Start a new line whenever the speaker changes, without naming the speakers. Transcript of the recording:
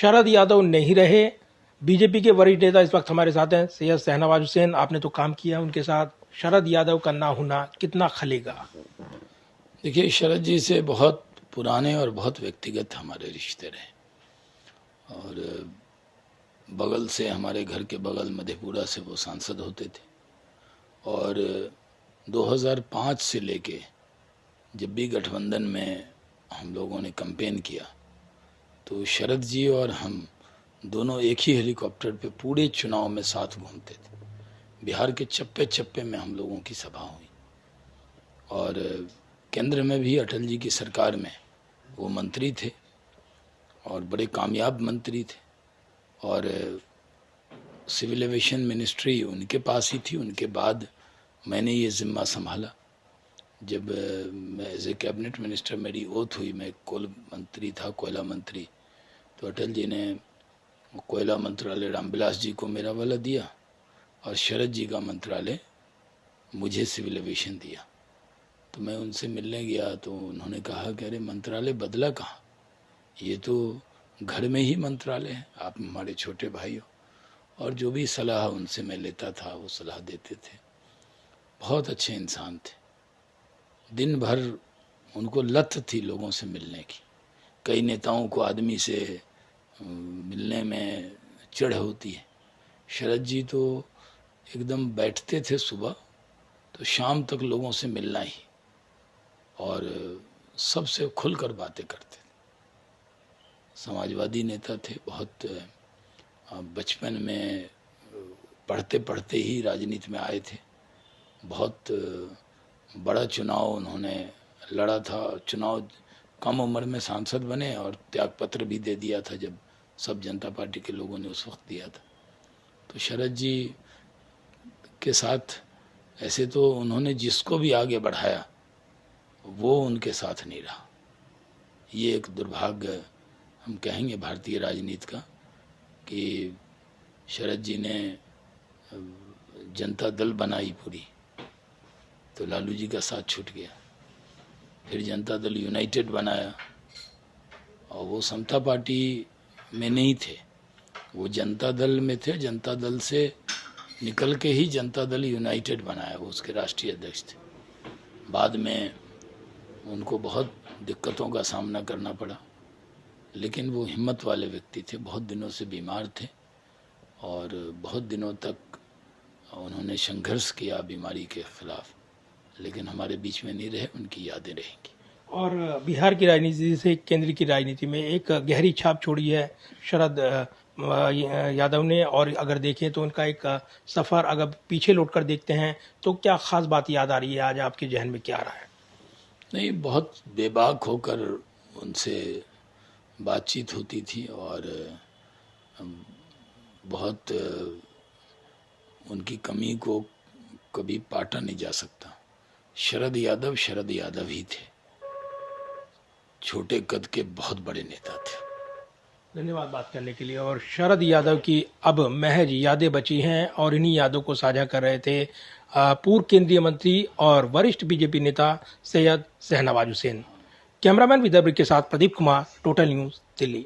शरद यादव नहीं रहे। बीजेपी के वरिष्ठ नेता इस वक्त हमारे साथ हैं, सैयद शहनवाज हुसैन। आपने तो काम किया उनके साथ, शरद यादव का ना होना कितना खलेगा?
देखिए, शरद जी से बहुत पुराने और बहुत व्यक्तिगत हमारे रिश्ते रहे और बगल से, हमारे घर के बगल मधेपुरा से वो सांसद होते थे और 2005 से लेके जब भी गठबंधन में हम लोगों ने कैंपेन किया तो शरद जी और हम दोनों एक ही हेलीकॉप्टर पे पूरे चुनाव में साथ घूमते थे। बिहार के चप्पे चप्पे में हम लोगों की सभा हुई और केंद्र में भी अटल जी की सरकार में वो मंत्री थे और बड़े कामयाब मंत्री थे और सिविल एविएशन मिनिस्ट्री उनके पास ही थी। उनके बाद मैंने ये ज़िम्मा संभाला। जब मैं एज ए कैबिनेट मिनिस्टर मेरी ओथ हुई, मैं कोल मंत्री था, कोयला मंत्री, तो अटल जी ने कोयला मंत्रालय रामविलास जी को मेरा वाला दिया और शरद जी का मंत्रालय मुझे सिविल एविएशन दिया। तो मैं उनसे मिलने गया तो उन्होंने कहा कि अरे मंत्रालय बदला कहाँ, ये तो घर में ही मंत्रालय है, आप हमारे छोटे भाई हो। और जो भी सलाह उनसे मैं लेता था वो सलाह देते थे। बहुत अच्छे इंसान थे। दिन भर उनको लत थी लोगों से मिलने की। कई नेताओं को आदमी से मिलने में चिढ़ होती है, शरद जी तो एकदम बैठते थे सुबह तो शाम तक लोगों से मिलना ही और सबसे खुलकर बातें करते थे। समाजवादी नेता थे, बहुत बचपन में पढ़ते पढ़ते ही राजनीति में आए थे। बहुत बड़ा चुनाव उन्होंने लड़ा था। चुनाव कम उम्र में सांसद बने और त्यागपत्र भी दे दिया था जब सब जनता पार्टी के लोगों ने उस वक्त दिया था। तो शरद जी के साथ ऐसे तो उन्होंने जिसको भी आगे बढ़ाया वो उनके साथ नहीं रहा। ये एक दुर्भाग्य हम कहेंगे भारतीय राजनीति का कि शरद जी ने जनता दल बनाई पूरी तो लालू जी का साथ छूट गया। फिर जनता दल यूनाइटेड बनाया और वो समता पार्टी में नहीं थे, वो जनता दल में थे। जनता दल से निकल के ही जनता दल यूनाइटेड बनाया, वो उसके राष्ट्रीय अध्यक्ष थे। बाद में उनको बहुत दिक्कतों का सामना करना पड़ा, लेकिन वो हिम्मत वाले व्यक्ति थे। बहुत दिनों से बीमार थे और बहुत दिनों तक उन्होंने संघर्ष किया बीमारी के खिलाफ, लेकिन हमारे बीच में नहीं रहे। उनकी यादें रहेंगी।
और बिहार की राजनीति से केंद्र की राजनीति में एक गहरी छाप छोड़ी है शरद यादव ने। और अगर देखें तो उनका एक सफ़र अगर पीछे लौटकर देखते हैं तो क्या खास बात याद आ रही है? आज आपके जहन में क्या आ रहा है?
नहीं, बहुत बेबाक होकर उनसे बातचीत होती थी और बहुत उनकी कमी को कभी पाटा नहीं जा सकता। शरद यादव ही थे, छोटे कद के बहुत बड़े नेता थे।
धन्यवाद बात करने के लिए। और शरद यादव की अब महज यादें बची हैं और इन्हीं यादों को साझा कर रहे थे पूर्व केंद्रीय मंत्री और वरिष्ठ बीजेपी नेता सैयद शहनवाज हुसैन। कैमरामैन विदर्भ के साथ प्रदीप कुमार, टोटल न्यूज़, दिल्ली।